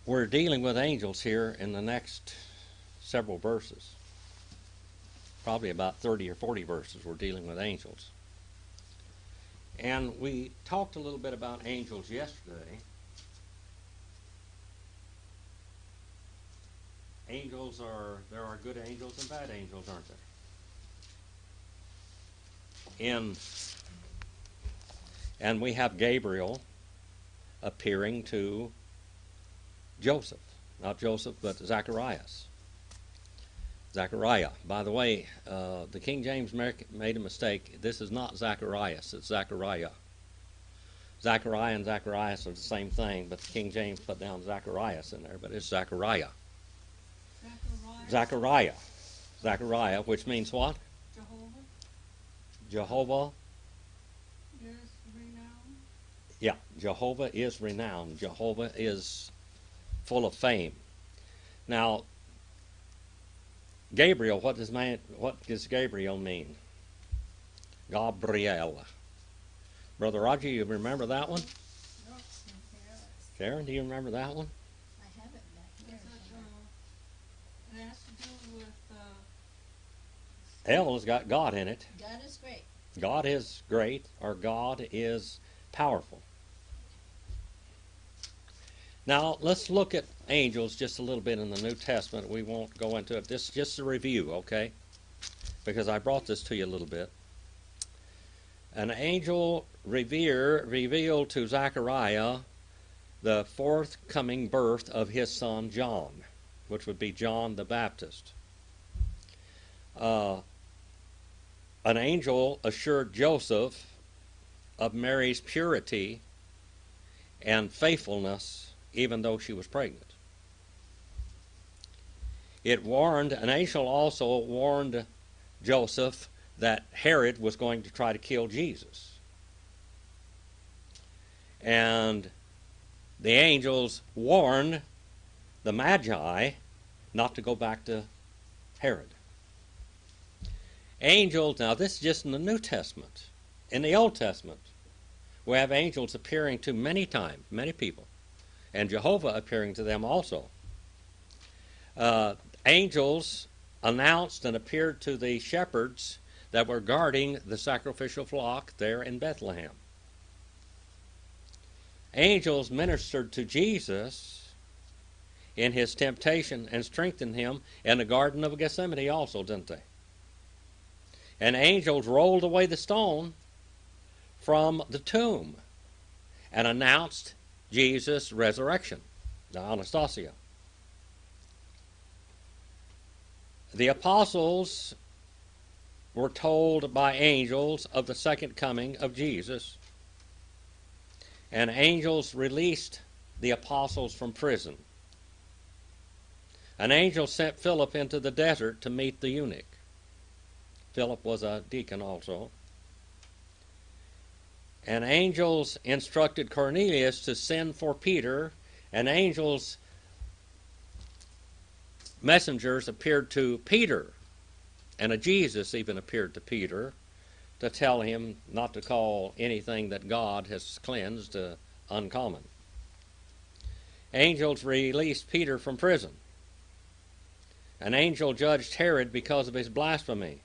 we're dealing with angels here in the next several verses. Probably about 30 or 40 verses we're dealing with angels. And we talked a little bit about angels yesterday. There are good angels and bad angels, aren't there? And we have Gabriel appearing to Joseph. Not Joseph, but Zacharias. Zachariah. By the way, the King James made a mistake. This is not Zacharias, it's Zachariah. Zachariah and Zacharias are the same thing, but the King James put down Zacharias in there, but it's Zachariah. Zachariah, which means what? Jehovah. Is renowned. Yeah, Jehovah is renowned. Jehovah is full of fame. Now, Gabriel, what does Gabriel mean? Gabriel. Brother Roger, you remember that one? No, Karen, do you remember that one? I haven't back here. It has to do with L has got God in it. God is great. God is great, or God is powerful. Now, let's look at angels just a little bit in the New Testament. We won't go into it. This is just a review, okay? Because I brought this to you a little bit. An angel revealed to Zechariah the forthcoming birth of his son John, which would be John the Baptist. An angel assured Joseph of Mary's purity and faithfulness even though she was pregnant. An angel also warned Joseph that Herod was going to try to kill Jesus. And the angels warned the Magi not to go back to Herod. Angels, now this is just in the New Testament. In the Old Testament, we have angels appearing to many times, many people, and Jehovah appearing to them also. Angels announced and appeared to the shepherds that were guarding the sacrificial flock there in Bethlehem. Angels ministered to Jesus in his temptation and strengthened him in the Garden of Gethsemane also, didn't they? And angels rolled away the stone from the tomb and announced Jesus' resurrection, the Anastasia. The apostles were told by angels of the second coming of Jesus, and angels released the apostles from prison. An angel sent Philip into the desert to meet the eunuch. Philip was a deacon also. And angels instructed Cornelius to send for Peter, and angels, messengers appeared to Peter, and a Jesus even appeared to Peter to tell him not to call anything that God has cleansed uncommon. Angels released Peter from prison. An angel judged Herod because of his blasphemy.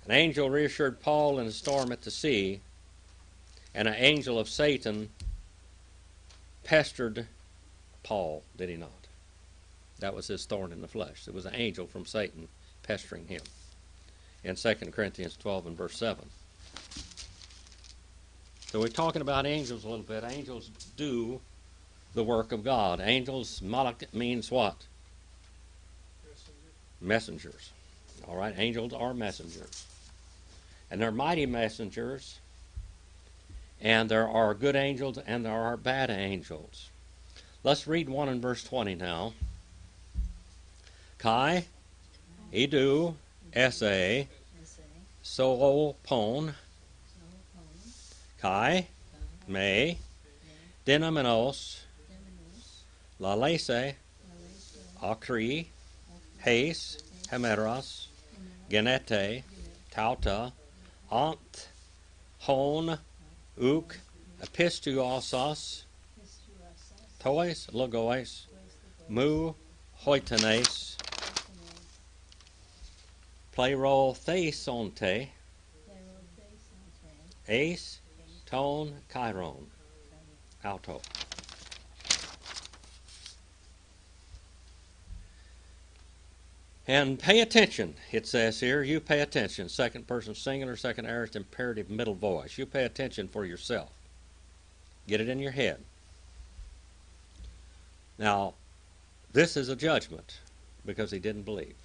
An angel reassured Paul in a storm at the sea, and an angel of Satan pestered Paul, did he not? That was his thorn in the flesh. It was an angel from Satan pestering him in 2 Corinthians 12 and verse 7. So we're talking about angels a little bit. Angels do the work of God. Angels, malak means what? Messengers. All right, angels are messengers. And they're mighty messengers, and there are good angels and there are bad angels. Let's read one in verse 20 now. Kai, Idu, Ese, Soopon, Kai, Me, Dinamenos, Lalese, Akri, Haze, Hemeras, Genete, Tauta, Ant, Hon, Uk, Epistuosos, tois logois, mu hoitanes, plero theisonte, ace ton chiron, auto. And pay attention, it says here. You pay attention. Second person singular, second aorist imperative, middle voice. You pay attention for yourself. Get it in your head. Now, this is a judgment because he didn't believe.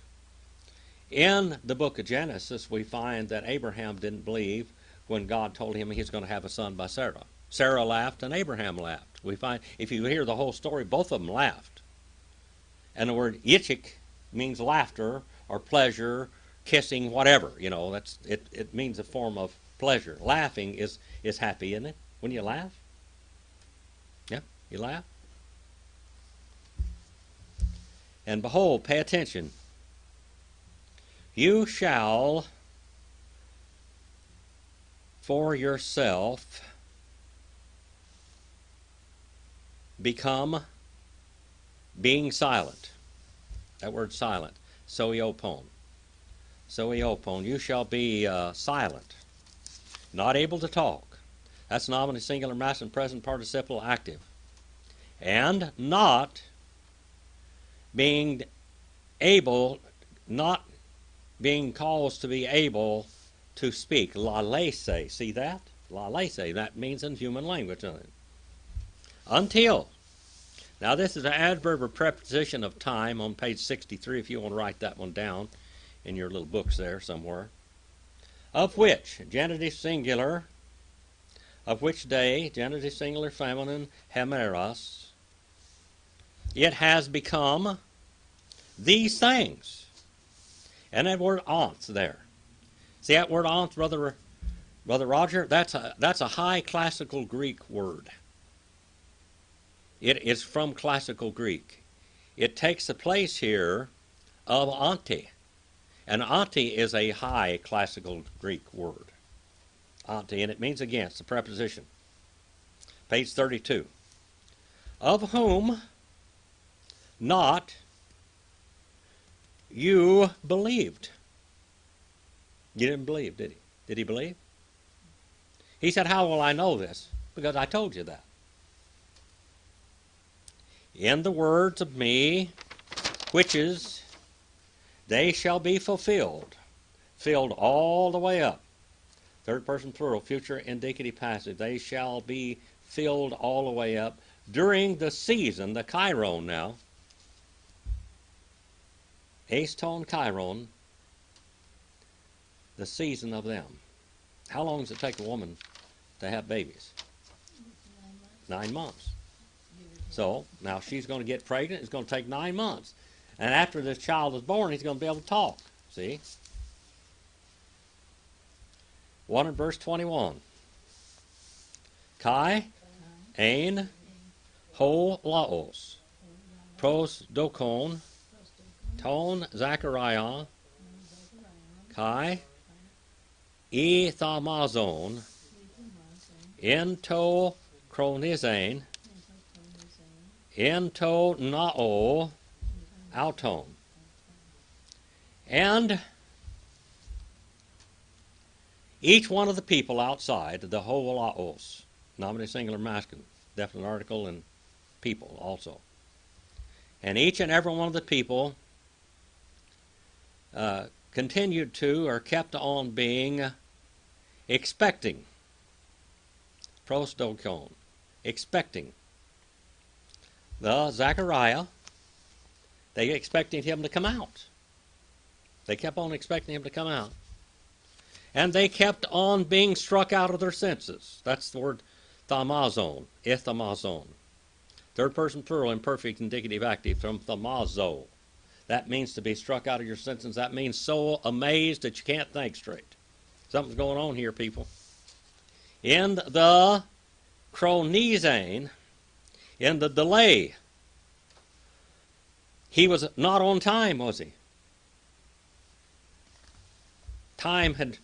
In the book of Genesis, we find that Abraham didn't believe when God told him he was going to have a son by Sarah. Sarah laughed and Abraham laughed. We find, if you hear the whole story, both of them laughed. And the word yitzhak means laughter or pleasure, kissing, whatever. You know, that's it. It means a form of pleasure. Laughing is happy, isn't it? When you laugh, yeah, you laugh. And behold, pay attention. You shall for yourself become being silent. That word silent. Soiopon. Soiopon. You shall be silent. Not able to talk. That's nominative, singular, masculine, present participle, active. And not being able, not being caused to be able to speak. Lalese. See that? Lalese. That means in human language. Until. Now this is an adverb or preposition of time on page 63 if you want to write that one down in your little books there somewhere. Of which, genitive singular, of which day, genitive singular feminine, hemeros, it has become these things. And that word aunts there. See that word aunts, Brother Roger? That's a high classical Greek word. It is from classical Greek. It takes the place here of auntie. And auntie is a high classical Greek word. Auntie, and it means against, a preposition. Page 32. Of whom not you believed. You didn't believe, did he? Did he believe? He said, how will I know this? Because I told you that. In the words of me, which is, they shall be fulfilled. Filled all the way up. Third person plural, future indicative passive. They shall be filled all the way up during the season, the chiron now. Aston chiron, the season of them. How long does it take a woman to have babies? 9 months. So now she's going to get pregnant. It's going to take 9 months. And after this child is born, he's going to be able to talk. See? 1 in verse 21. Kai, ein, ho laos, pros dokon, ton Zachariah, Kai, e thamazon, ento chronizain, ento nao, auton. And each one of the people outside, the hoolaos, nominative singular masculine, definite article, and people also. And each and every one of the people continued to, or kept on being, expecting. Prostokon, expecting. The Zechariah, they expected him to come out. They kept on expecting him to come out. And they kept on being struck out of their senses. That's the word thamazon, ithamazon. Third person plural, imperfect, indicative, active, from thamazo. That means to be struck out of your senses. That means so amazed that you can't think straight. Something's going on here, people. In the chronizane, in the delay, he was not on time, was he? Time had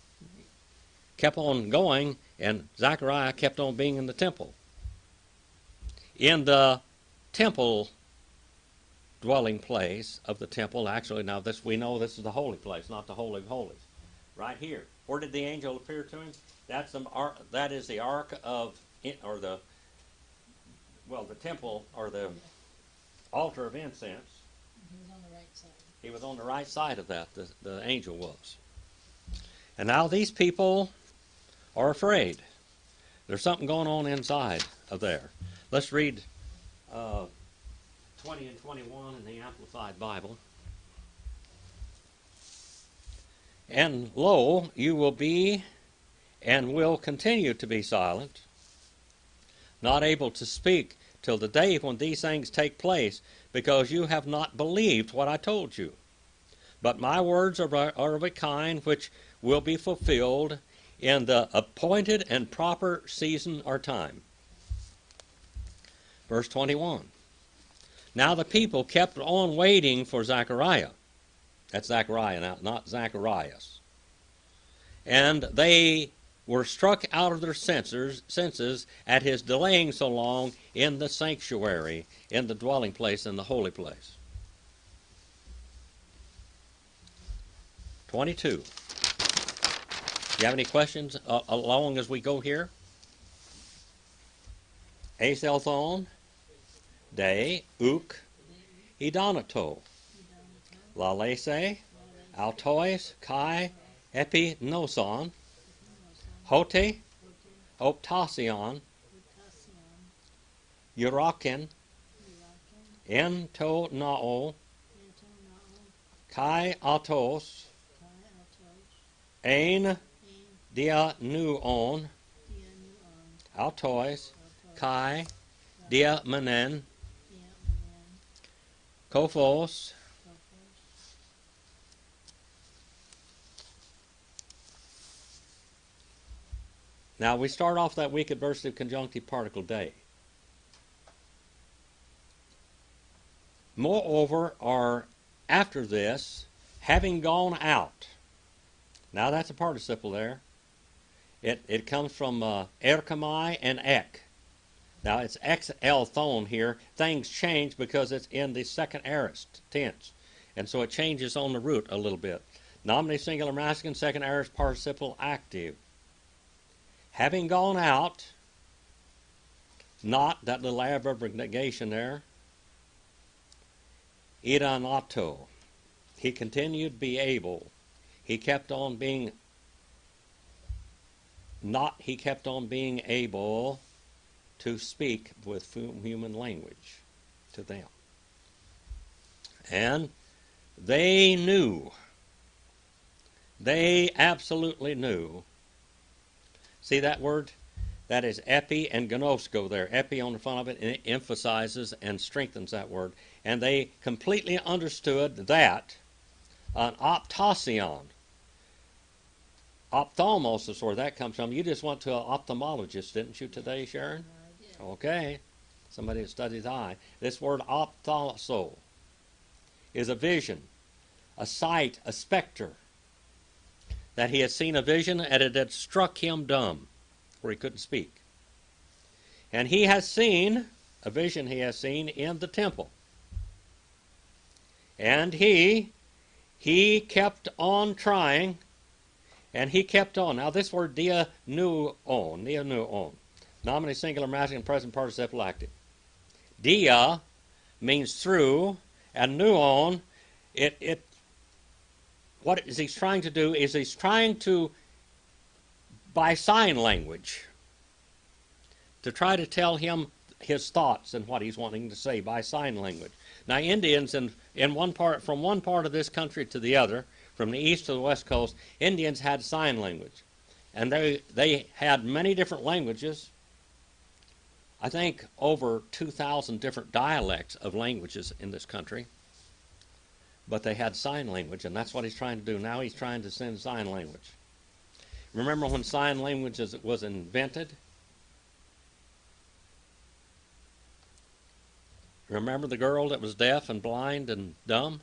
kept on going, and Zechariah kept on being in the temple. In the temple dwelling place of the temple. Actually, now this we know this is the holy place, not the Holy of Holies. Right here. Where did the angel appear to him? That is the ark of, or the temple, or the altar of incense. He was on the right side. He was on the right side of that, the angel was. And now these people are afraid. There's something going on inside of there. Let's read 20 and 21 in the Amplified Bible. And lo, you will be and will continue to be silent, not able to speak till the day when these things take place, because you have not believed what I told you. But my words are of a kind which will be fulfilled in the appointed and proper season or time. Verse 21. Now the people kept on waiting for Zechariah. That's Zechariah now, not Zacharias. And they were struck out of their senses at his delaying so long in the sanctuary, in the dwelling place, in the holy place. 22. Do you have any questions along as we go here? Aselthon, De, Uk, Idonato, Lalese, Altois, Kai, Epinoson, Hote, Optasion, Uraken, Entonao, Kai Autos, Ein dia nuon, Altois, Kai, dia menen, Kophos, now we start off that week adversative conjunctive particle day. Moreover, or after this, having gone out. Now that's a participle there. It comes from erkamai and ek. Now it's exelthon here. Things change because it's in the second aorist tense. And so it changes on the root a little bit. Nominative singular masculine, second aorist participle active. Having gone out, not that little adverb of negation there. Idanato. He continued to be able. He kept on being able to speak with human language to them. And they knew. They absolutely knew. See that word? That is epi and gnosko there. Epi on the front of it, and it emphasizes and strengthens that word. And they completely understood that an optasion, ophthalmos is where that comes from. You just went to an ophthalmologist, didn't you, today, Sharon? I did. Okay. Somebody that studies eye. This word ophthalso is a vision, a sight, a specter. That he had seen a vision and it had struck him dumb, where he couldn't speak. And he has seen, a vision he has seen in the temple. And he kept on trying, and he kept on. Now this word dia nuon, nominative singular masculine present participle active. Dia means through, and nuon, what is he's trying to do is he's trying to, by sign language, to try to tell him his thoughts and what he's wanting to say by sign language. Now Indians in one part, from one part of this country to the other, from the east to the west coast, Indians had sign language. And they had many different languages. I think over 2,000 different dialects of languages in this country. But they had sign language, and that's what he's trying to do. Now he's trying to send sign language. Remember when sign language was invented? Remember the girl that was deaf and blind and dumb?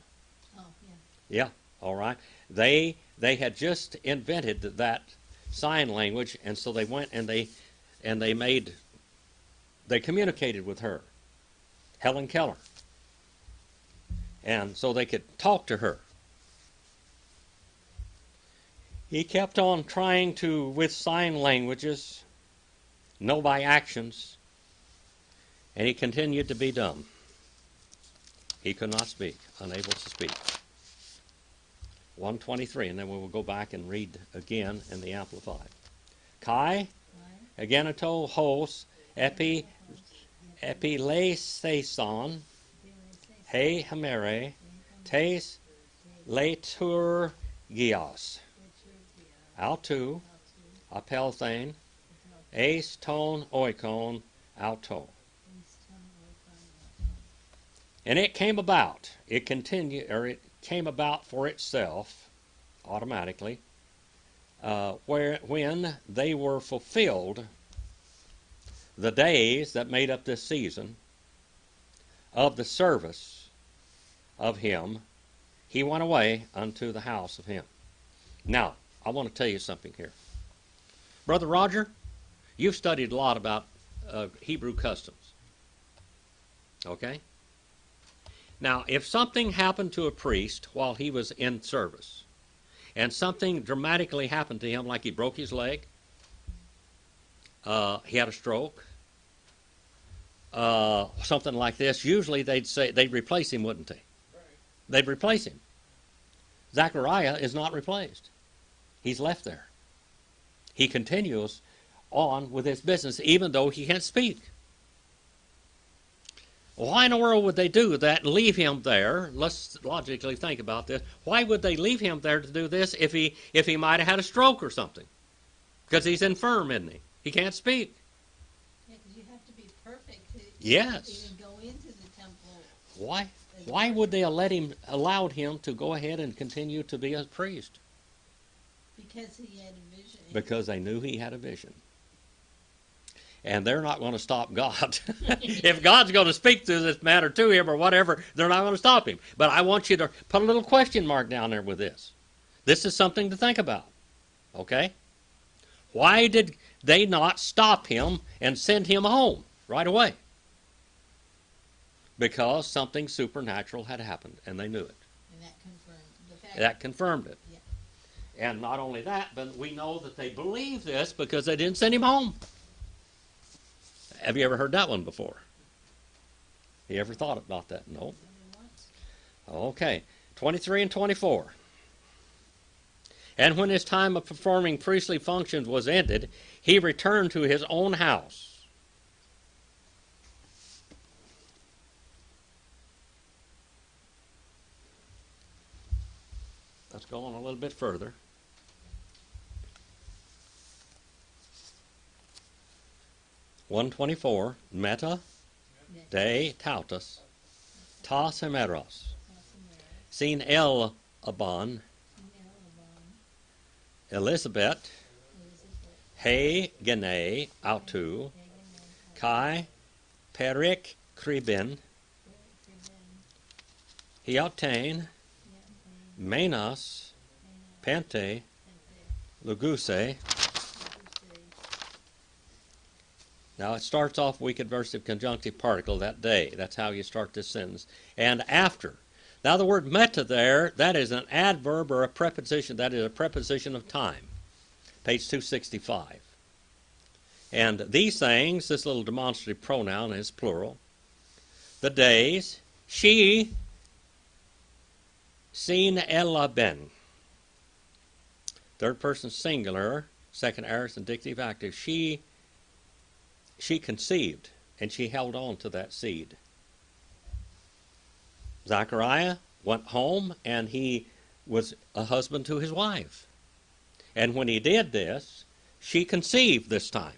Oh, yeah. Yeah, all right. They had just invented that sign language, and so they went and they communicated with her. Helen Keller. And so they could talk to her. He kept on trying to, with sign languages, know by actions, and he continued to be dumb. He could not speak, unable to speak. 123, and then we will go back and read again in the Amplified. Kai, ageneto hos, epileseson, he hamere, tes liturgias, autu, apelthane, ace ton oikon, auto. And it came about, it came about for itself, automatically, when they were fulfilled, the days that made up this season of the service of him, he went away unto the house of him. Now, I want to tell you something here. Brother Roger, you've studied a lot about Hebrew customs. Okay? Now, if something happened to a priest while he was in service, and something dramatically happened to him, like he broke his leg, he had a stroke, something like this, usually they'd replace him, wouldn't they? They'd replace him. Zechariah is not replaced. He's left there. He continues on with his business, even though he can't speak. Why in the world would they do that and leave him there? Let's logically think about this. Why would they leave him there to do this if he might have had a stroke or something? Because he's infirm, isn't he? He can't speak. Yeah, because you have to be perfect to Yes. even go into the temple. Why would they allowed him to go ahead and continue to be a priest? Because he had a vision. Because they knew he had a vision. And they're not going to stop God. If God's going to speak through this matter to him or whatever, they're not going to stop him. But I want you to put a little question mark down there with this. This is something to think about. Okay? Why did they not stop him and send him home right away? Because something supernatural had happened, and they knew it. And that confirmed the fact. That confirmed it. Yeah. And not only that, but we know that they believed this because they didn't send him home. Have you ever heard that one before? You ever thought about that? No. Okay. 23 and 24. And when his time of performing priestly functions was ended, he returned to his own house. Let's go on a little bit further. (124) Meta de tautas tas hemeros sin el aban Elizabeth he gene autu kai perik kribin hiautain menas pente luguse. Now it starts off weak adversive conjunctive particle, that day. That's how you start this sentence. And after. Now the word meta there, that is an adverb or a preposition. That is a preposition of time. Page 265. And these things, this little demonstrative pronoun is plural. The days, she, sin ella ben. Third person singular, second aorist indicative active. She conceived, and she held on to that seed. Zechariah went home, and he was a husband to his wife. And when he did this, she conceived this time,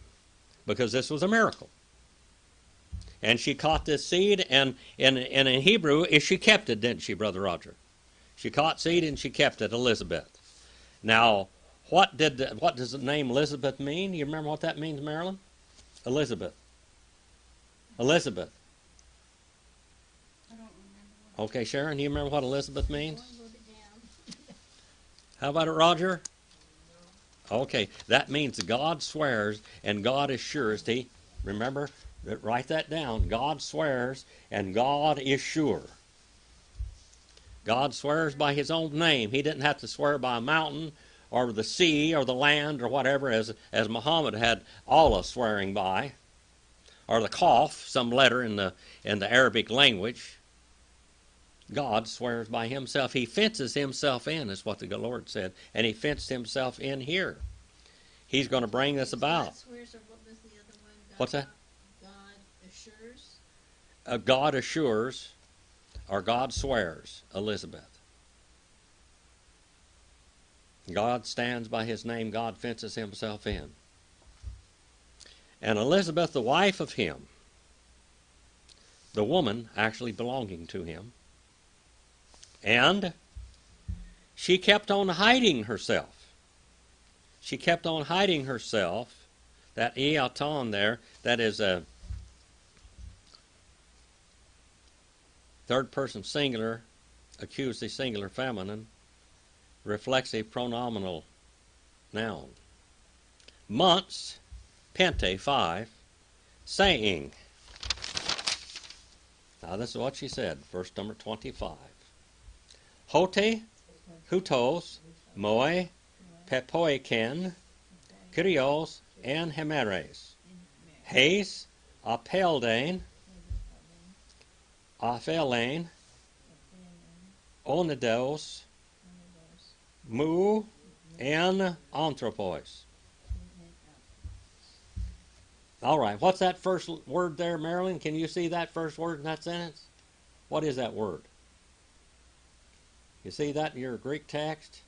because this was a miracle. And she caught this seed, and in Hebrew, she kept it, didn't she, Brother Roger? She caught seed, and she kept it, Elizabeth. Now, what does the name Elizabeth mean? You remember what that means, Marilyn? Elizabeth. Elizabeth. I don't remember. Okay, Sharon, you remember what Elizabeth means? I wrote it down. How about it, Roger? Okay, that means God swears and God is surety. Remember, Write that down. God swears, and God is sure. God swears by his own name. He didn't have to swear by a mountain or the sea or the land or whatever, as Muhammad had Allah swearing by, or the Qaf, some letter in the Arabic language. God swears by himself. He fences himself in, is what the Lord said, and he fenced himself in here. He's going to bring this about. God swears, or what was the other one? What's that? God assures. God assures, or God swears, Elizabeth. God stands by his name. God fences himself in. And Elizabeth, the wife of him, the woman actually belonging to him, and she kept on hiding herself. She kept on hiding herself. That eaton there, that is a third person singular, accusative singular feminine, reflexive pronominal noun. Months, pente 5, saying. Now this is what she said, verse number 25. Hote, hutos, moi, pepoiken, kyrios, and hemeres. Heis, apeldain, aphelain, onidos, mu, and anthropos. All right, what's that first word there, Marilyn? Can you see that first word in that sentence? What is that word? You see that in your Greek text?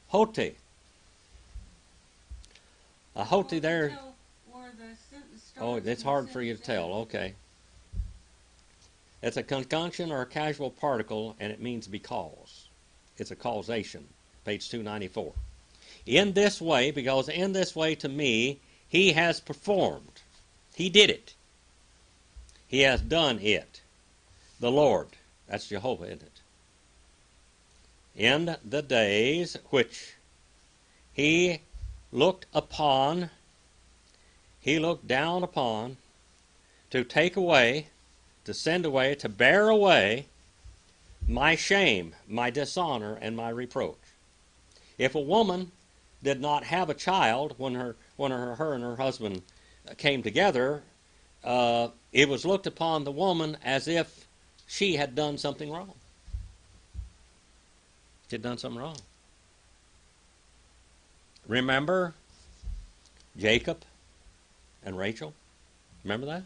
Hote. A hote there. Oh, it's hard for you to tell. Okay. It's a conjunction or a casual particle, and it means because. It's a causation. Page 294. In this way, because in this way to me, he has performed. He did it. He has done it. The Lord. That's Jehovah, isn't it? In the days which he looked upon, he looked down upon, to take away, to send away, to bear away my shame, my dishonor, and my reproach. If a woman did not have a child when her and her husband came together, it was looked upon the woman as if she had done something wrong. She had done something wrong. Remember Jacob and Rachel? Remember that?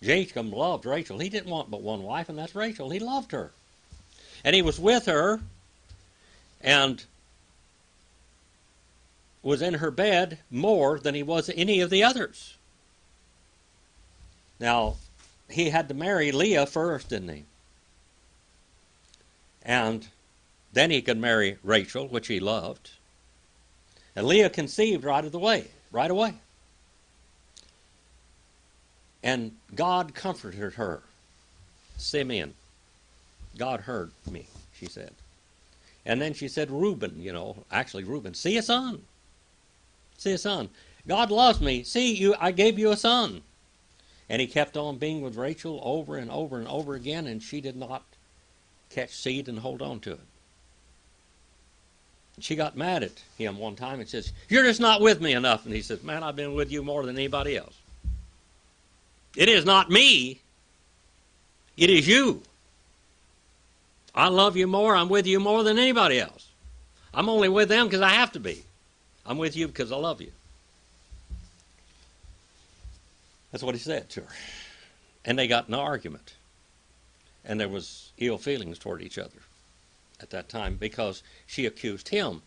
Jacob loved Rachel. He didn't want but one wife, and that's Rachel. He loved her. And he was with her and was in her bed more than he was any of the others. Now, he had to marry Leah first, didn't he? And then he could marry Rachel, which he loved. And Leah conceived right away. And God comforted her. Simeon, God heard me, she said. And then she said, Reuben, Reuben, see a son. See a son. God loves me. See, I gave you a son. And he kept on being with Rachel over and over and over again, and she did not catch seed and hold on to it. She got mad at him one time and says, you're just not with me enough. And he says, man, I've been with you more than anybody else. It is not me. It is you. I love you more. I'm with you more than anybody else. I'm only with them because I have to be. I'm with you because I love you. That's what he said to her. And they got in an argument. And there was ill feelings toward each other at that time because she accused him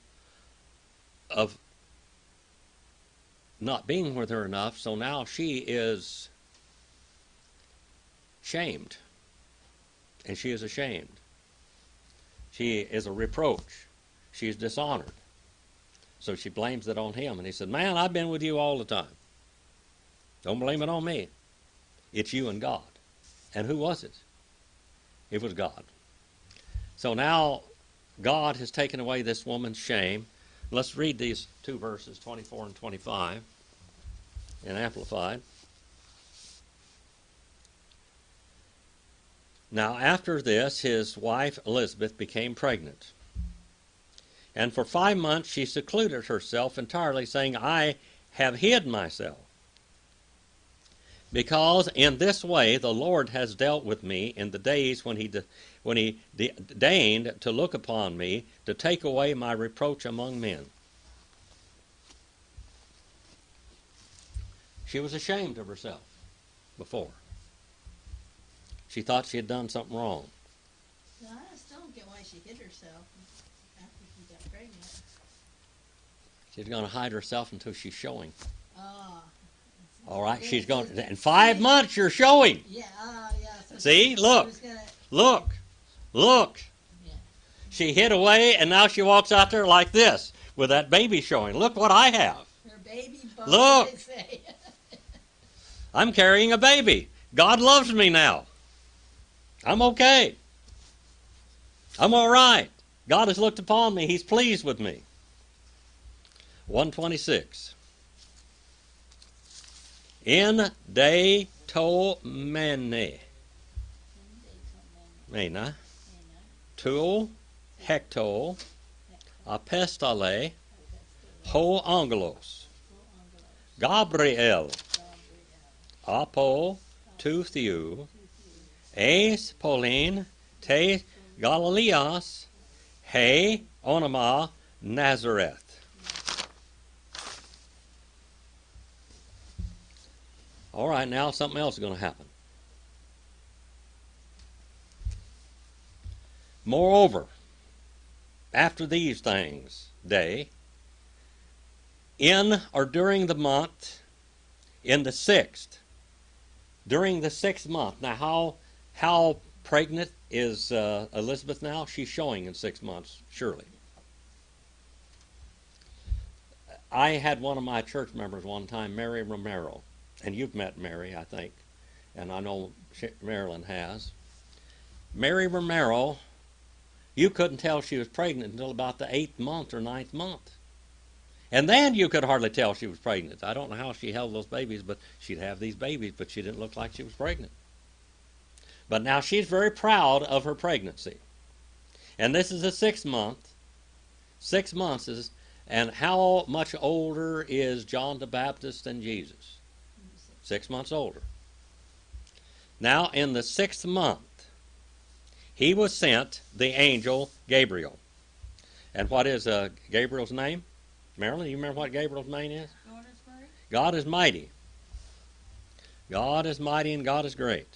of not being with her enough. So now she is shamed. And she is ashamed. She is a reproach. She is dishonored. So she blames it on him. And he said, man, I've been with you all the time. Don't blame it on me. It's you and God. And who was it? It was God. So now God has taken away this woman's shame. Let's read these two verses, 24 and 25. in Amplified. Now, after this, his wife Elizabeth became pregnant. And for 5 months she secluded herself entirely, saying, I have hid myself, because in this way the Lord has dealt with me in the days when he deigned to look upon me, to take away my reproach among men. She was ashamed of herself before. She thought she had done something wrong. No, I still don't get why she hid herself after she got pregnant. She's going to hide herself until she's showing. Ah. All right, she's going to, in 5 months you're showing. Yeah, yeah. So See, look, look. Yeah. She hid away, and now she walks out there like this with that baby showing. Look what I have. Her baby bump, Look. they say. I'm carrying a baby. God loves me now. I'm okay. I'm all right. God has looked upon me. He's pleased with me. 126. In de to mene. Mena. Tu hecto. Apestale. Ho angelos. Gabriel. Apo tu theou. Eis Pauline, te Galileas, he onoma Nazareth. All right, now something else is going to happen. Moreover, after these things, in or during the month, in the 6th, during the 6th month. Now, how pregnant is Elizabeth now? She's showing in 6 months, surely. I had one of my church members one time, Mary Romero, and you've met Mary, I think, and I know Marilyn has. Mary Romero, you couldn't tell she was pregnant until about the 8th month or 9th month. And then you could hardly tell she was pregnant. I don't know how she held those babies, but she'd have these babies, but she didn't look like she was pregnant. But now she's very proud of her pregnancy. And this is the 6th month. 6 months is, and how much older is John the Baptist than Jesus? 6 months older. Now in the 6th month, he was sent, the angel Gabriel. And what is Gabriel's name? Marilyn, you remember what Gabriel's name is? God is mighty. God is mighty and God is great.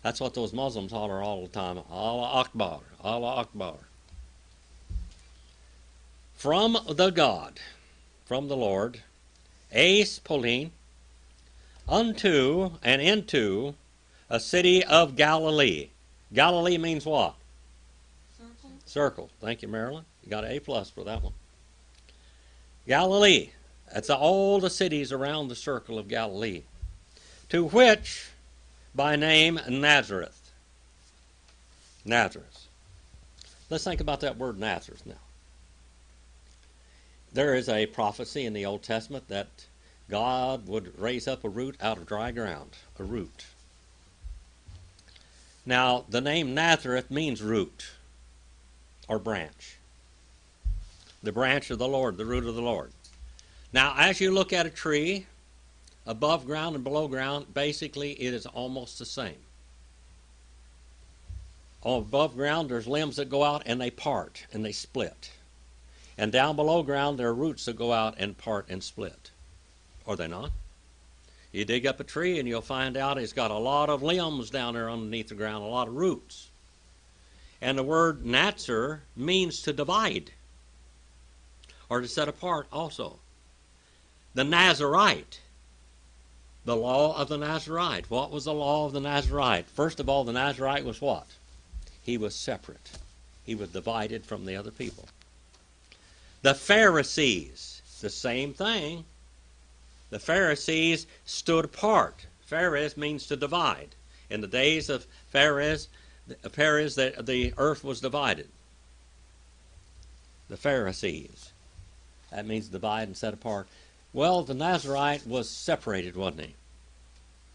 That's what those Muslims holler all the time. Allah Akbar, Allah Akbar. From the God, from the Lord, Eis Pauline, unto and into a city of Galilee. Galilee means what? Circle. Thank you, Marilyn. You got an A+ for that one. Galilee. That's all the cities around the circle of Galilee. To which, by name, Nazareth. Nazareth. Let's think about that word Nazareth now. There is a prophecy in the Old Testament that God would raise up a root out of dry ground. A root. Now, the name Nazareth means root or branch. The branch of the Lord, the root of the Lord. Now, as you look at a tree, above ground and below ground, basically it is almost the same. Above ground, there's limbs that go out and they part and they split. And down below ground, there are roots that go out and part and split. Are they not? You dig up a tree and you'll find out it's got a lot of limbs down there underneath the ground, a lot of roots. And the word Nazar means to divide or to set apart also. The Nazarite, the law of the Nazarite. What was the law of the Nazarite? First of all, the Nazarite was what? He was separate. He was divided from the other people. The Pharisees, the same thing. The Pharisees stood apart. Phares means to divide. In the days of Phares, the earth was divided. The Pharisees. That means divide and set apart. Well, the Nazarite was separated, wasn't he?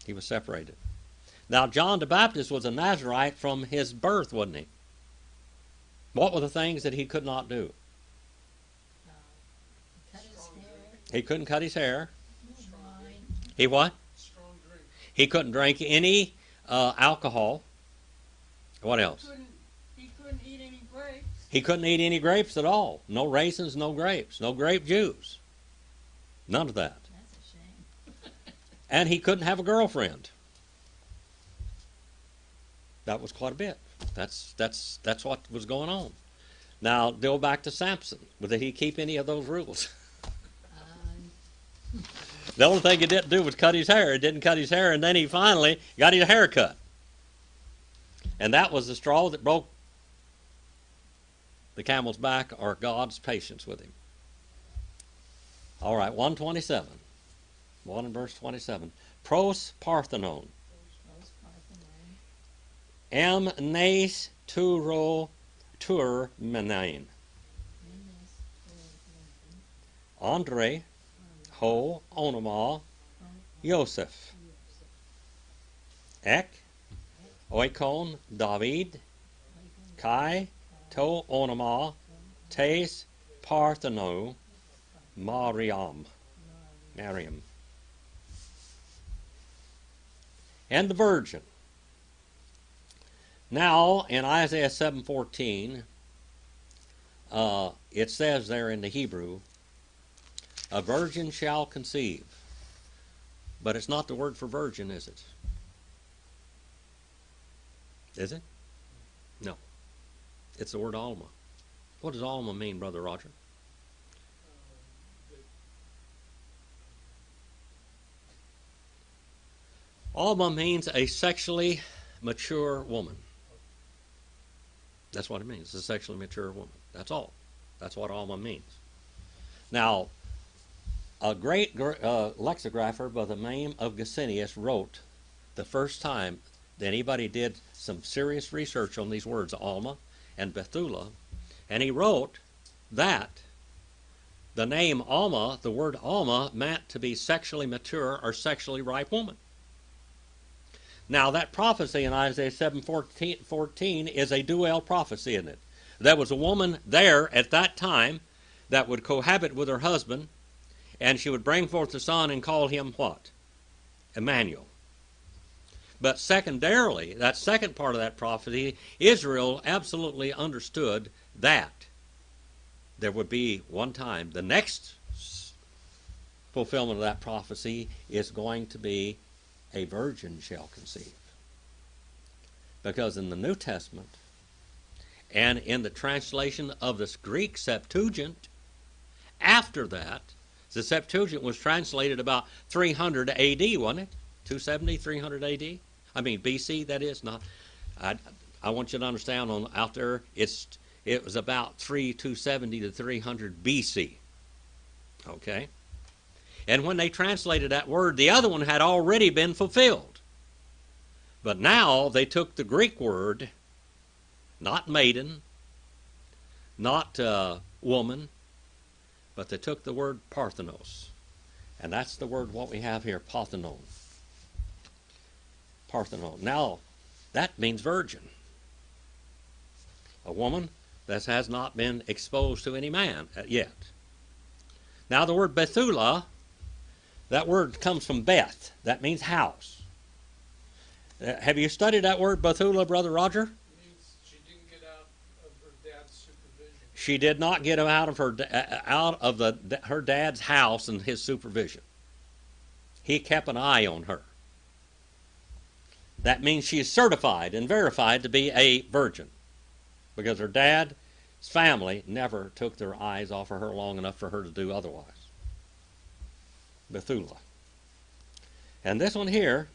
He was separated. Now, John the Baptist was a Nazarite from his birth, wasn't he? What were the things that he could not do? Cut his hair. He couldn't cut his hair. No wine. He what? Strong drink. He couldn't drink any alcohol. What else? He couldn't eat any grapes. He couldn't eat any grapes at all. No raisins, no grapes, no grape juice. None of that. That's a shame. And he couldn't have a girlfriend. That was quite a bit. That's what was going on. Now, go back to Samson. Did he keep any of those rules? The only thing he didn't do was cut his hair. He didn't cut his hair, and then he finally got his hair cut. And that was the straw that broke the camel's back, or God's patience with him. All right, 127. 1 and verse 27. Pros Parthenon. Em nes turo tur menain. Andre ho onoma Joseph. Ek oikon David. Kai to onoma tes Partheno Mariam. And the virgin. Now, in Isaiah 7:14, it says there in the Hebrew, a virgin shall conceive. But it's not the word for virgin, is it? Is it? No. It's the word Alma. What does Alma mean, Brother Roger? Alma means a sexually mature woman. That's what it means, a sexually mature woman. That's all. That's what Alma means. Now, a great lexicographer by the name of Gesenius wrote the first time that anybody did some serious research on these words, Alma and Bethulah, and he wrote that the name Alma, the word Alma, meant to be sexually mature or sexually ripe woman. Now, that prophecy in Isaiah 7:14 is a dual prophecy, isn't it? There was a woman there at that time that would cohabit with her husband, and she would bring forth a son and call him what? Emmanuel. But secondarily, that second part of that prophecy, Israel absolutely understood that there would be one time, the next fulfillment of that prophecy is going to be a virgin shall conceive. Because in the New Testament and in the translation of this Greek Septuagint, after that, the Septuagint was translated about 300 AD, wasn't it? 270, 300 AD? I mean BC, that is. Not. I want you to understand out there, it was about 270 to 300 BC. Okay? And when they translated that word, the other one had already been fulfilled. But now they took the Greek word, not maiden, not woman, but they took the word parthenos. And that's the word what we have here, parthenon. Parthenon. Now, that means virgin. A woman that has not been exposed to any man yet. Now, the word Bethulah, that word comes from Beth. That means house. Have you studied that word, Bethulah, Brother Roger? It means she didn't get out of her dad's supervision. She did not get out of her dad's house and his supervision. He kept an eye on her. That means she is certified and verified to be a virgin, because her dad's family never took their eyes off of her long enough for her to do otherwise. Bethulah. And this one here,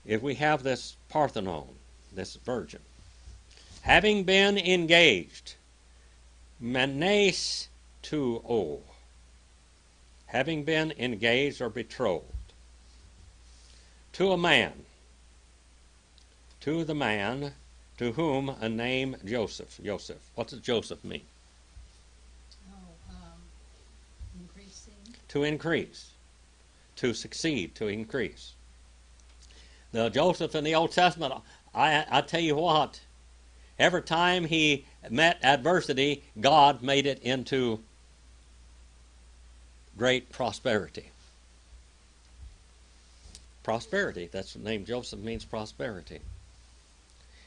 if we have this Parthenon, this virgin, having been engaged, menes to o, having been engaged or betrothed, to a man, to the man to whom a name Joseph. Joseph. What does Joseph mean? to increase, to succeed, to increase. Now, Joseph in the Old Testament, I tell you what, every time he met adversity, God made it into great prosperity. Prosperity, that's the name Joseph means, prosperity.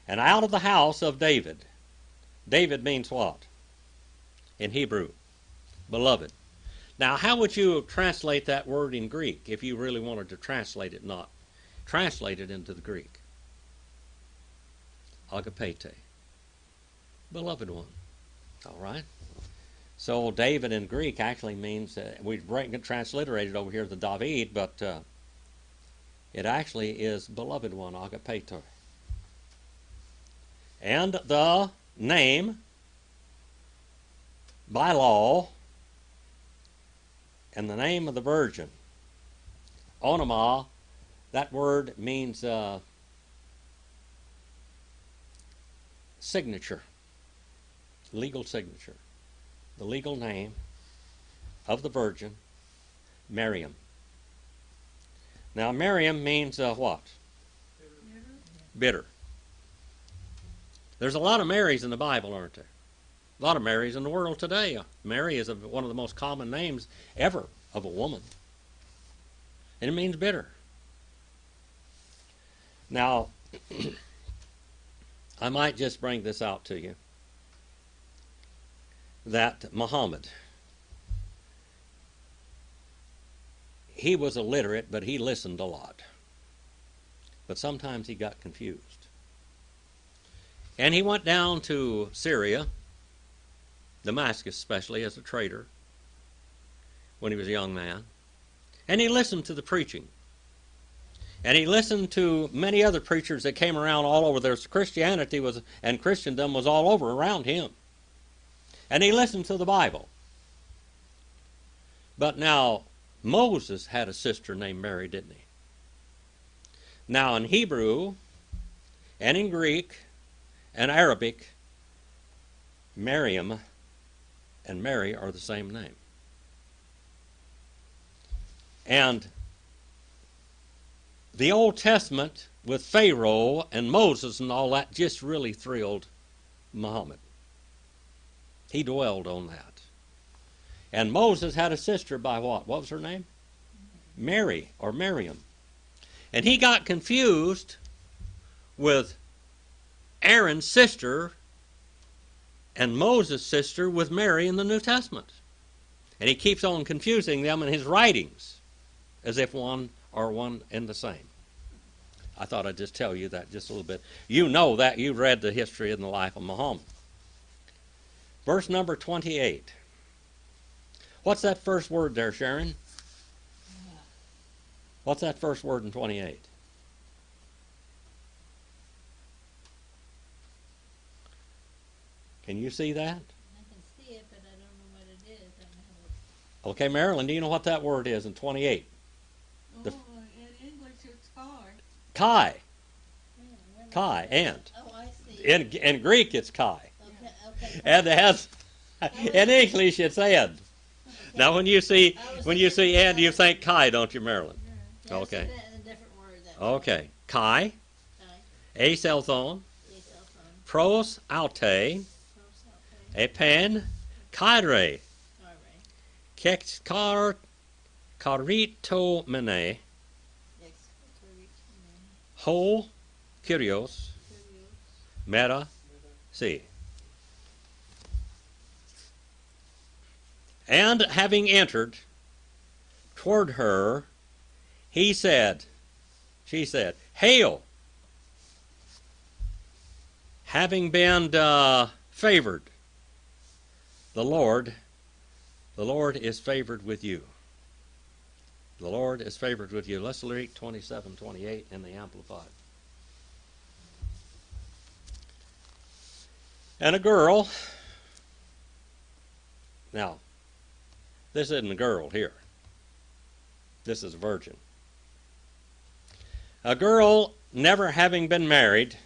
And out of the house of David, David means what? In Hebrew, beloved. Now, how would you translate that word in Greek if you really wanted to translate it, not translate it into the Greek? Agapete, beloved one. All right? So David in Greek actually means, we transliterated it over here to David, but it actually is beloved one, agapete. And the name, by law, and the name of the virgin, onoma, that word means signature, legal signature. The legal name of the virgin, Miriam. Now, Miriam means what? Bitter. There's a lot of Marys in the Bible, aren't there? A lot of Marys in the world today. Mary is one of the most common names ever of a woman. And it means bitter. Now, I might just bring this out to you. That Muhammad, he was illiterate, but he listened a lot. But sometimes he got confused. And he went down to Syria, Damascus especially, as a trader when he was a young man. And he listened to the preaching. And he listened to many other preachers that came around all over. There's Christianity and Christendom was all over around him. And he listened to the Bible. But now, Moses had a sister named Mary, didn't he? Now, in Hebrew, and in Greek, and Arabic, Miriam and Mary are the same name. And the Old Testament, with Pharaoh and Moses and all that, just really thrilled Muhammad. He dwelled on that. And Moses had a sister by what? What was her name? Mary, or Miriam. And he got confused with Aaron's sister and Moses' sister with Mary in the New Testament. And he keeps on confusing them in his writings as if one are one and the same. I thought I'd just tell you that just a little bit. You know that. You've read the history and the life of Muhammad. Verse number 28. What's that first word there, Sharon? What's that first word in 28? Can you see that? I can see it, but I don't know what it is. I don't know how Okay, Marilyn, do you know what that word is in 28? Oh, in English it's car. Kai. it's... Kai, and. Oh, I see. In Greek, it's Kai. Okay. And it has, in English, it's and. Now, when you see and, you think Kai, don't you, Marilyn? Yeah, I've Okay. seen that in a different word. Okay. Kai, aselthon, pros aute, epen, kaire, kekskar, karito mene, ho, kyrios, meta, si. And having entered toward her, she said, Hail! Having been favored, the Lord is favored with you. The Lord is favored with you. Let's read 27:28 in the Amplified. And a girl, now, this isn't a girl here. This is a virgin. A girl never having been married,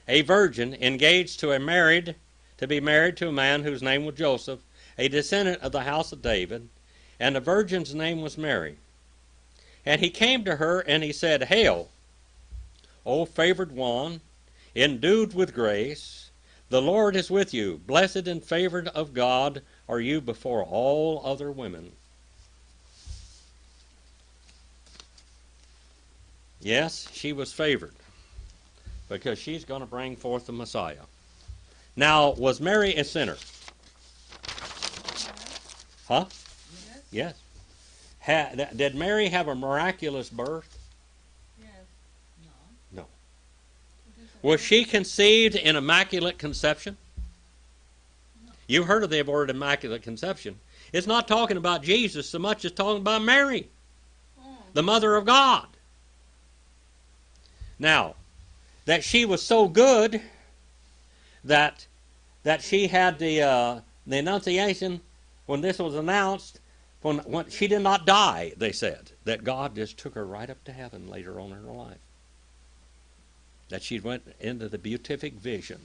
a virgin engaged to be married to a man whose name was Joseph, a descendant of the house of David, and the virgin's name was Mary. And he came to her, and he said, Hail, O favored one, endued with grace, the Lord is with you. Blessed and favored of God are you before all other women. Yes, she was favored because she's going to bring forth the Messiah. Now, was Mary a sinner? Huh? Yes. Yes. Did Mary have a miraculous birth? Yes. No. No. It isn't Was she perfect. conceived in immaculate conception? No. You've heard of the word immaculate conception. It's not talking about Jesus so much as talking about Mary, Oh. the mother of God. Now, that she was so good that she had the Annunciation when this was announced. When she did not die, they said that God just took her right up to heaven later on in her life. That she went into the beatific vision,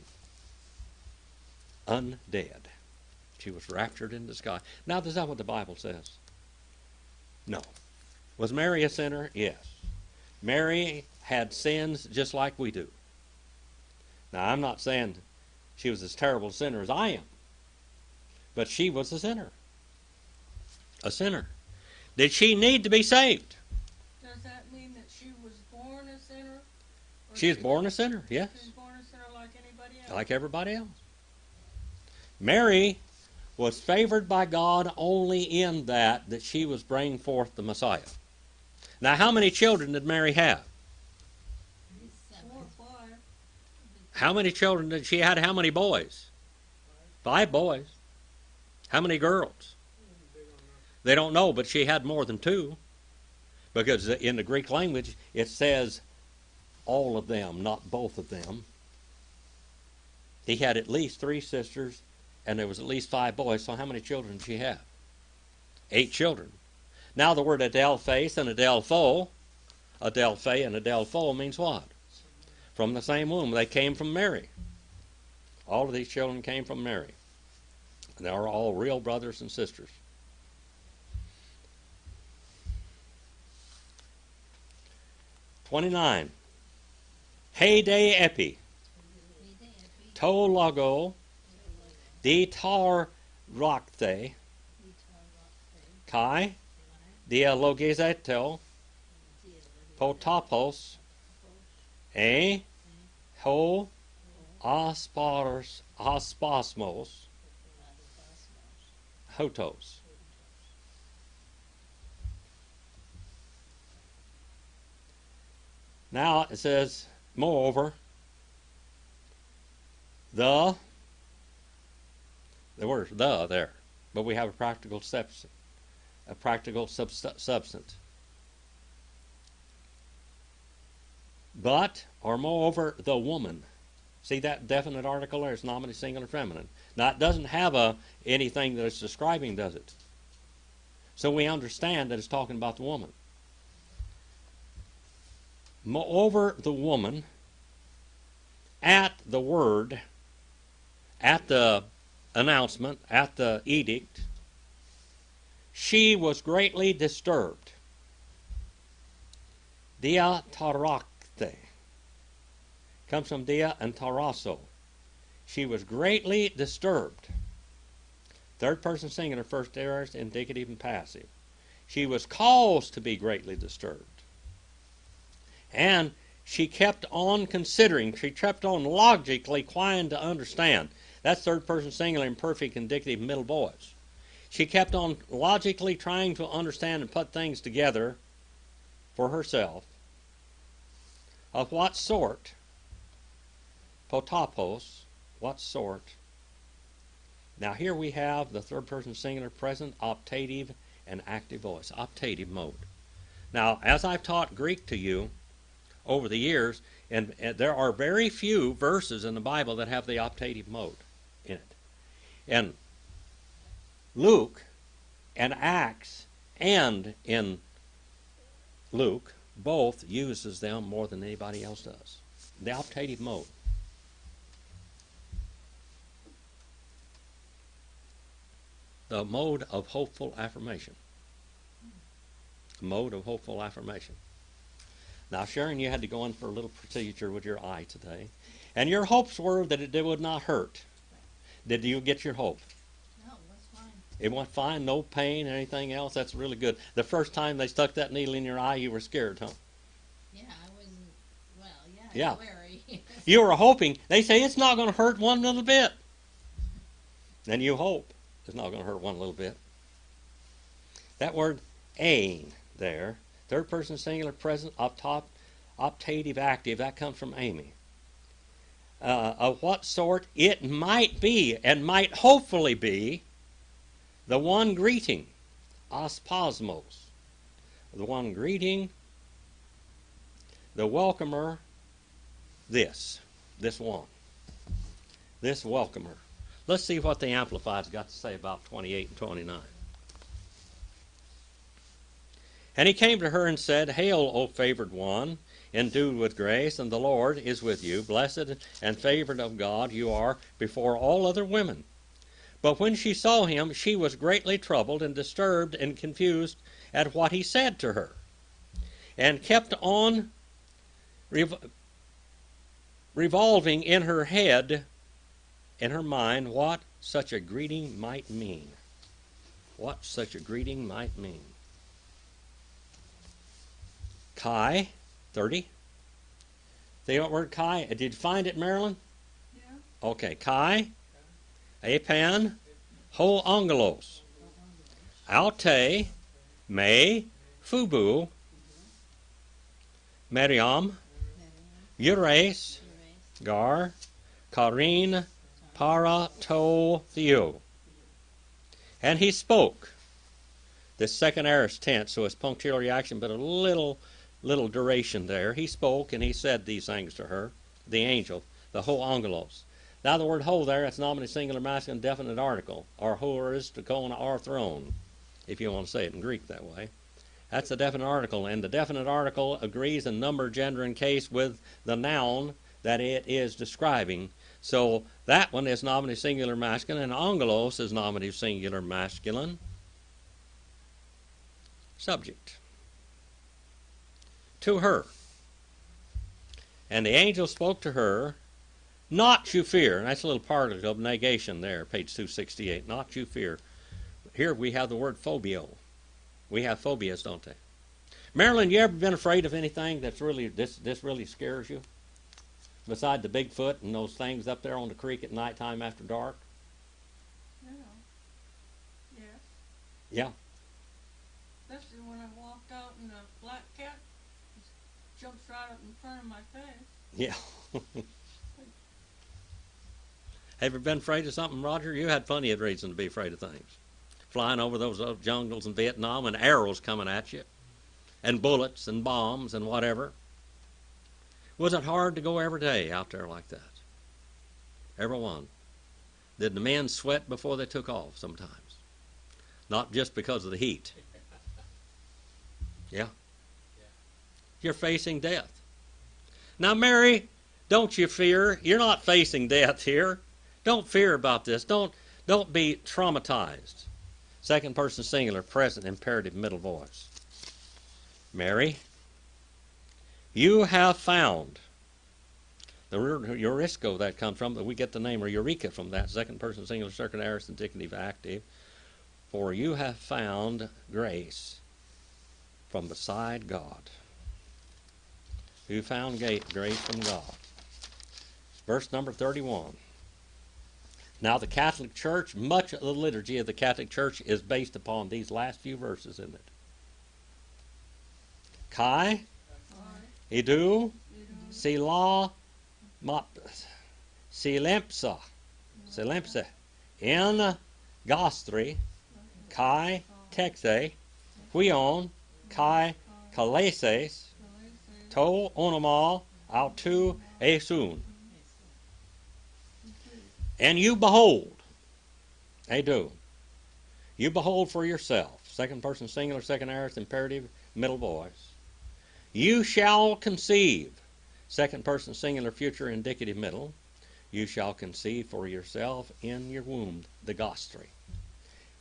undead. She was raptured into the sky. Now, is that what the Bible says? No. Was Mary a sinner? Yes. Mary had sins just like we do. Now, I'm not saying she was as terrible a sinner as I am, but she was a sinner. A sinner. Did she need to be saved? Does that mean that she was born a sinner? Or She was born a sinner, yes, She was born a sinner like anybody else? like everybody else. Mary was favored by God only in that she was bringing forth the Messiah. Now, how many children did Mary have? 4 or 5. How many children did she had? How many boys? 5 boys. How many girls? They don't know, but she had more than 2. Because in the Greek language, it says all of them, not both of them. He had at least 3 sisters, and there was at least 5 boys. So how many children did she have? 8 children. Now the word adelphos and adelpho, adelphe and adelpho means what? From the same womb. They came from Mary. All of these children came from Mary. And they are all real brothers and sisters. "29. Heyday epi, to logo, ditar rocte, kai, dialogezeto, potapos, ho, aspasmos, hotos. Now it says, moreover, the word the there, but we have a practical substance. A practical substance. But, or moreover, the woman. See that definite article there? It's nominative, singular, feminine. Now, it doesn't have anything that it's describing, does it? So we understand that it's talking about the woman. Moreover, the woman, at the word, at the announcement, at the edict, she was greatly disturbed. Dia tarakte comes from dia and tarasso. She was greatly disturbed. Third person singular, first aorist, indicative and passive. She was caused to be greatly disturbed. And she kept on considering, she kept on logically trying to understand. That's third person singular, imperfect, indicative, middle voice. She kept on logically trying to understand and put things together for herself. Of what sort? Potapos, what sort? Now here we have the third person singular present, optative, and active voice. Optative mode. Now, as I've taught Greek to you over the years, and there are very few verses in the Bible that have the optative mode in it. And Luke and Acts and in Luke both uses them more than anybody else does. The optative mode. The mode of hopeful affirmation. A mode of hopeful affirmation. Now, Sharon, you had to go in for a little procedure with your eye today. And your hopes were that it would not hurt. Did you get your hope? No, it was fine. It went fine, no pain, anything else? That's really good. The first time they stuck that needle in your eye, you were scared, huh? Yeah, I wasn't, well, Yeah. wary. You were hoping. They say it's not going to hurt one little bit. And you hope it's not going to hurt one little bit. That word ain there, third person singular present, optative active, that comes from Amy. Of what sort it might be and might hopefully be the one greeting, ospasmos, the one greeting, the welcomer, this one, this welcomer. Let's see what the Amplified's got to say about 28 and 29. And he came to her and said, Hail, O favored one, endued with grace, and the Lord is with you. Blessed and favored of God you are before all other women. But when she saw him, she was greatly troubled and disturbed and confused at what he said to her, and kept on revolving in her head, in her mind, what such a greeting might mean. What such a greeting might mean. Kai, 30. See what word Kai? Did you find it, Marilyn? Yeah. Okay, Kai, Apan, Ho Angelos, Aute, Me, Fubu, Meriam, Ures, Gar, Karin, Para, To, Theo. And he spoke. This second aorist tense, so it's punctual reaction, but a little duration there. He spoke and he said these things to her, the angel, the ho angelos. Now the word ho there, it's nominative singular masculine definite article, or horis to kona or throne, if you want to say it in Greek that way. That's the definite article, and the definite article agrees in number, gender, and case with the noun that it is describing. So that one is nominative singular masculine, and angelos is nominative singular masculine subject. To her. And the angel spoke to her, not you fear. And that's a little particle of negation there, page 268. Not you fear. Here we have the word phobio. We have phobias, don't they? Marilyn, you ever been afraid of anything that's really, this really scares you? Beside the Bigfoot and those things up there on the creek at nighttime after dark? Yeah. Yeah. Yeah. Especially when I walked out and a black cat jumps right up in front of my face. Yeah. Have you been afraid of something, Roger? You had plenty of reason to be afraid of things. Flying over those jungles in Vietnam and arrows coming at you, and bullets and bombs and whatever. Was it hard to go every day out there like that? Every one. Did the men sweat before they took off sometimes? Not just because of the heat. Yeah. You're facing death. Now, Mary, don't you fear. You're not facing death here. Don't fear about this. Don't be traumatized. Second person singular, present, imperative, middle voice. Mary, you have found. The word eurisco that comes from, that we get the name, or eureka from that, second person singular, second aorist, indicative, active. For you have found grace from beside God. You found grace from God. Verse number 31. Now the Catholic Church, much of the liturgy of the Catholic Church is based upon these last few verses, isn't it? Kai, Idu, Sila, Silempsa, En, Gastri, Kai, Texe, Huion, Kai, Kaleses, To, Onoma, Autu, Esun. And you behold, Edu, you behold for yourself, second person singular, second aorist, imperative, middle voice. You shall conceive, second person singular, future, indicative, middle. You shall conceive for yourself in your womb, the gastri.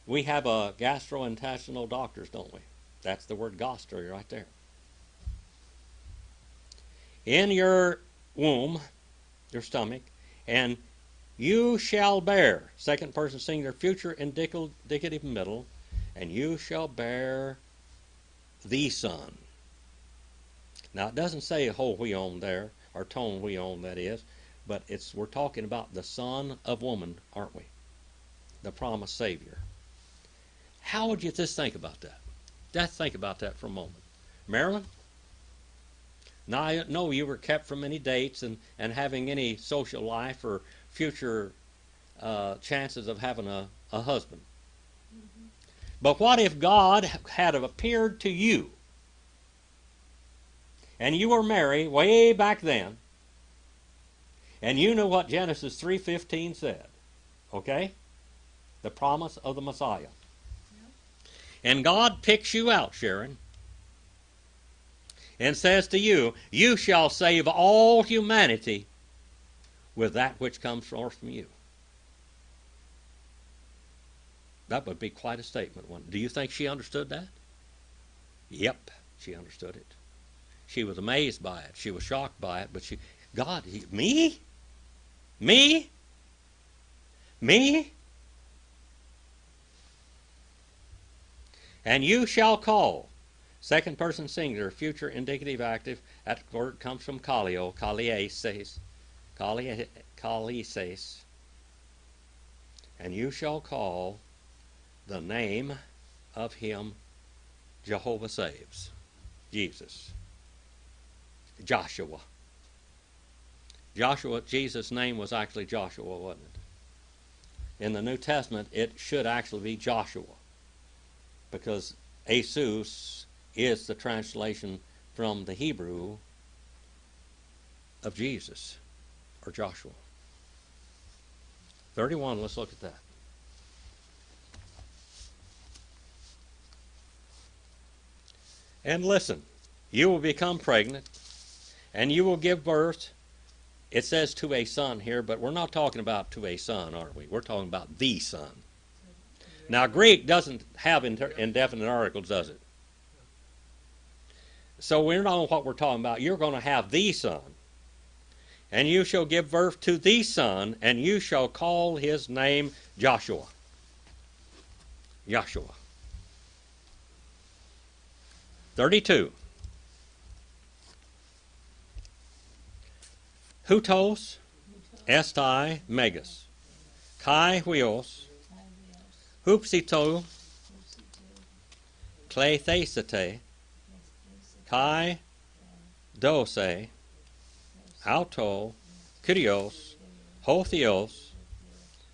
We have gastrointestinal doctors, don't we? That's the word goster right there. In your womb, your stomach, and you shall bear, second person singular, future indicative middle, and you shall bear the son. Now it doesn't say ho huion there, or ton huion that is, but we're talking about the son of woman, aren't we? The promised Savior. How would you just think about that? Just think about that for a moment. Marilyn? Now I know you were kept from any dates and having any social life or future chances of having a husband. Mm-hmm. But what if God had appeared to you and you were married way back then and you knew what Genesis 3:15 said, okay? The promise of the Messiah. Yep. And God picks you out, Sharon, and says to you, you shall save all humanity with that which comes forth from you. That would be quite a statement. Do you think she understood that? Yep, she understood it. She was amazed by it. She was shocked by it. But God, me? Me? Me? And you shall call. Second person singular, future indicative active. That word comes from kalio, kalieses. Kalieses. And you shall call the name of him Jehovah saves. Jesus. Joshua. Jesus' name was actually Joshua, wasn't it? In the New Testament, it should actually be Joshua, because Jesus is the translation from the Hebrew of Jesus, or Joshua. 31, let's look at that. And listen, you will become pregnant, and you will give birth. It says to a son here, but we're not talking about to a son, are we? We're talking about the son. Now, Greek doesn't have indefinite articles, does it? So we don't know what we're talking about. You're going to have the son. And you shall give birth to the son, and you shall call his name Joshua. Joshua. 32. Hutos, estai, megas. Kai huios, hupsito, klethesete, kai dose, auto, kyrios, hotheos,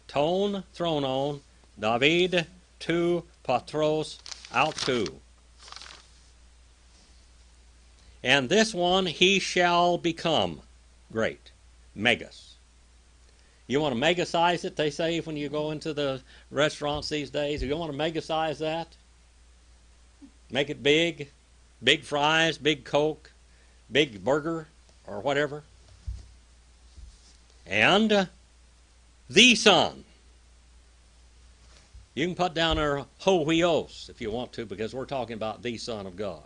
ton thronon, David tu patros autu. And this one he shall become great. Megas. You want to megasize it, they say, when you go into the restaurants these days. You want to megasize that? Make it big. Big fries, big Coke, big burger, or whatever. And the Son. You can put down there ho huios if you want to, because we're talking about the Son of God.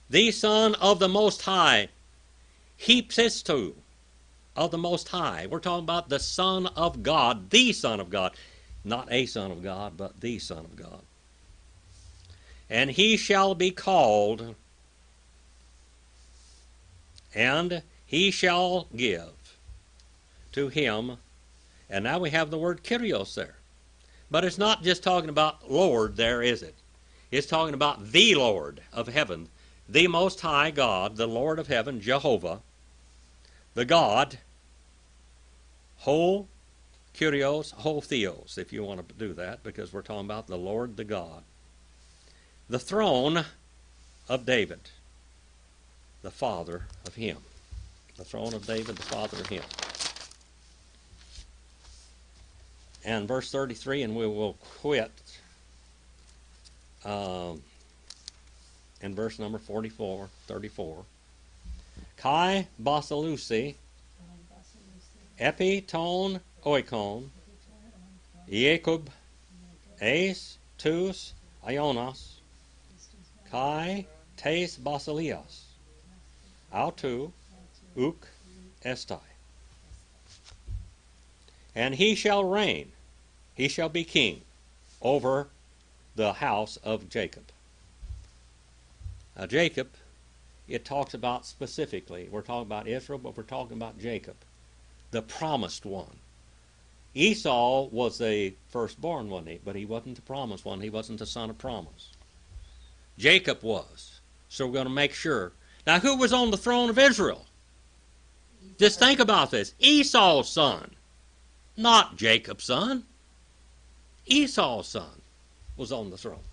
The Son of the Most High. Hypsistu, of the Most High. We're talking about the Son of God, the Son of God. Not a Son of God, but the Son of God. And he shall be called, and he shall give to him. And now we have the word Kyrios there. But it's not just talking about Lord there, is it? It's talking about the Lord of heaven, the Most High God, the Lord of heaven, Jehovah, the God, ho Kyrios, ho Theos, if you want to do that, because we're talking about the Lord, the God. The throne of David, the father of him. The throne of David, the father of him. And verse 33, and we will quit in verse number 34. Kai basalusi, epi ton oikon, Jacob, eis, tus, ionos, Kai tes basileas, autu uk estai. And he shall reign, he shall be king over the house of Jacob. Now, Jacob, it talks about specifically, we're talking about Israel, but we're talking about Jacob, the promised one. Esau was the firstborn, wasn't he? But he wasn't the promised one. He wasn't the son of promise. Jacob was. So we're going to make sure. Now, who was on the throne of Israel? Just think about this. Esau's son. Not Jacob's son. Esau's son was on the throne.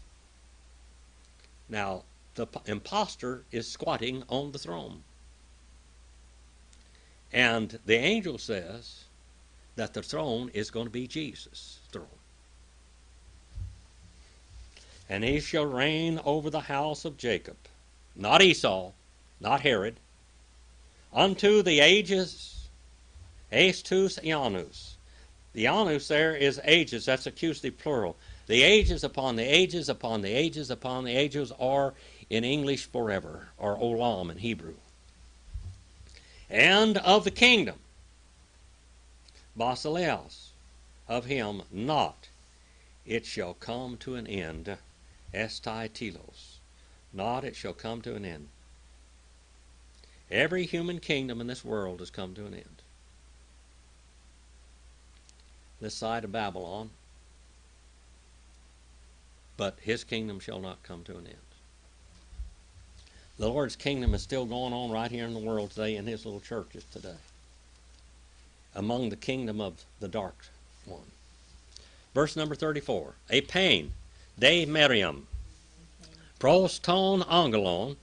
Now, the impostor is squatting on the throne. And the angel says that the throne is going to be Jesus' throne. And he shall reign over the house of Jacob, not Esau, not Herod, unto the ages, aestus Ianus. The Ianus there is ages, that's accusative plural. The ages upon the ages upon the ages upon the ages are in English forever, or olam in Hebrew. And of the kingdom, basileas, of him not, it shall come to an end, estai telos, not it shall come to an end. Every human kingdom in this world has come to an end. This side of Babylon, but his kingdom shall not come to an end. The Lord's kingdom is still going on right here in the world today in his little churches today, among the kingdom of the dark one. Verse number 34. Epain, de Miriam, pros ton angelon,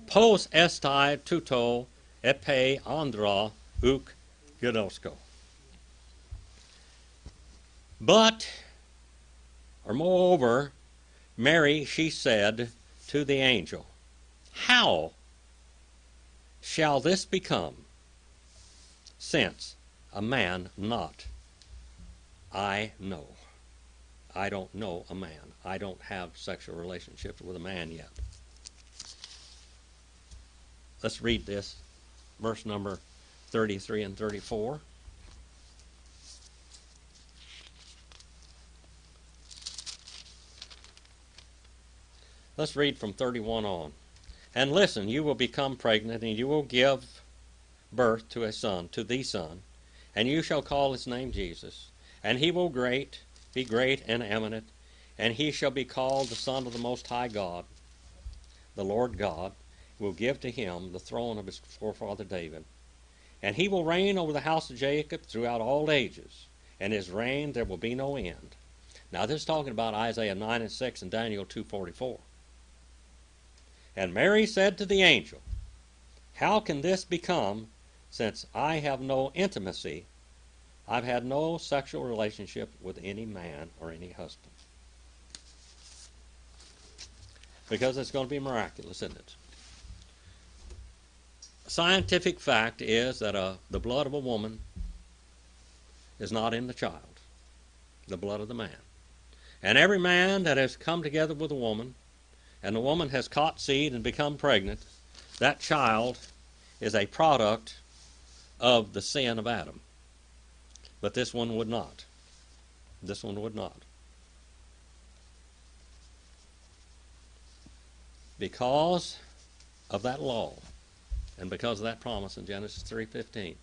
pos estai tuto epe andra uk gedosko. But, or moreover, Mary, she said to the angel, how shall this become, since a man not I know? I don't know a man. I don't have sexual relationships with a man yet. Let's read this, verse number 33 and 34. Let's read from 31 on. And listen, you will become pregnant, and you will give birth to a son, to the son, and you shall call his name Jesus. And he will be great and eminent, and he shall be called the Son of the Most High God. The Lord God will give to him the throne of his forefather David. And he will reign over the house of Jacob throughout all ages, and his reign there will be no end. Now this is talking about Isaiah 9 and 6 and Daniel 2:44. And Mary said to the angel, how can this become, since I have no intimacy? I've had no sexual relationship with any man or any husband. Because it's going to be miraculous, isn't it? Scientific fact is that the blood of a woman is not in the child, the blood of the man. And every man that has come together with a woman, and the woman has caught seed and become pregnant, that child is a product of the sin of Adam. But this one would not. This one would not. Because of that law, and because of that promise in Genesis 3:15,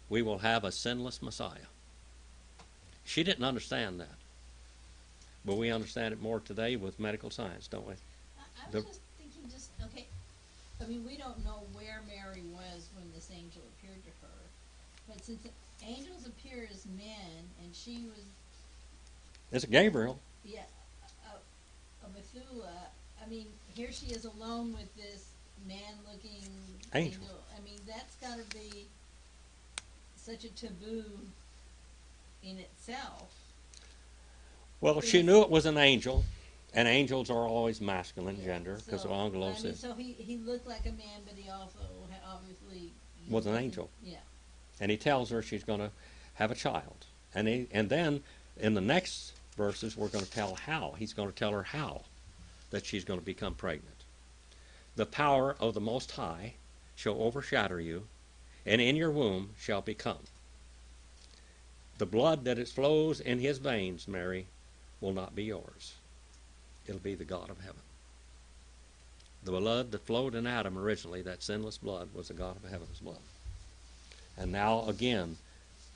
we will have a sinless Messiah. She didn't understand that. But we understand it more today with medical science, don't we? I was just thinking, okay, I mean, we don't know where Mary was when this angel appeared to her, but since angels appear as men, and she was... It's Gabriel. Yeah, a Methuselah. I mean, here she is alone with this man-looking Angel. I mean, that's got to be such a taboo in itself. Well, she knew it was an angel, and angels are always masculine gender, because So, angelos I mean, is so he looked like a man, but he also obviously was an angel. Yeah. And he tells her she's going to have a child. And then in the next verses, we're going to tell how. He's going to tell her how that she's going to become pregnant. The power of the Most High shall overshadow you, and in your womb shall become. The blood that flows in his veins, Mary, will not be yours. It'll be the God of heaven. The blood that flowed in Adam originally, that sinless blood, was the God of heaven's blood. And now again,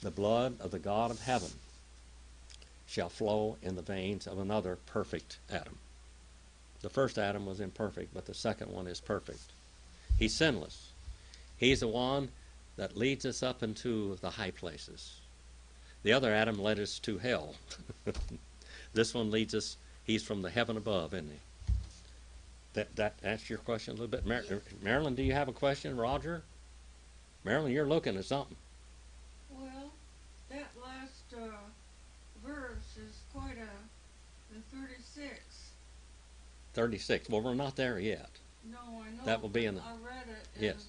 the blood of the God of heaven shall flow in the veins of another perfect Adam. The first Adam was imperfect, but the second one is perfect. He's sinless. He's the one that leads us up into the high places. The other Adam led us to hell. This one leads us, he's from the heaven above, isn't he? That answers your question a little bit. Marilyn, do you have a question? Roger? Marilyn, you're looking at something. Well, that last verse is quite the 36. 36. Well, we're not there yet. No, I know. That will be in the... I read it. And, Yes.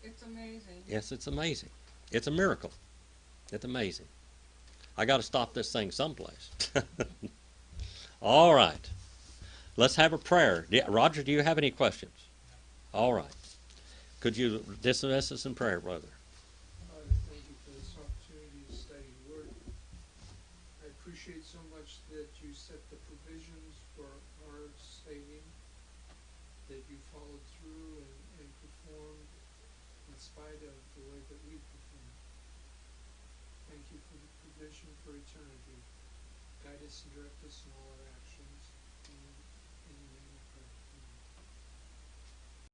it's amazing. Yes, it's amazing. It's a miracle. It's amazing. I got to stop this thing someplace. All right. Let's have a prayer. Roger, do you have any questions? All right. Could you dismiss us in prayer, brother? Father, thank you for this opportunity to study the Word. I appreciate so much that you set the provisions for our saving, that you followed through and performed in spite of the way that we performed. Thank you for the provision for eternity. Guide us and direct us in all our actions.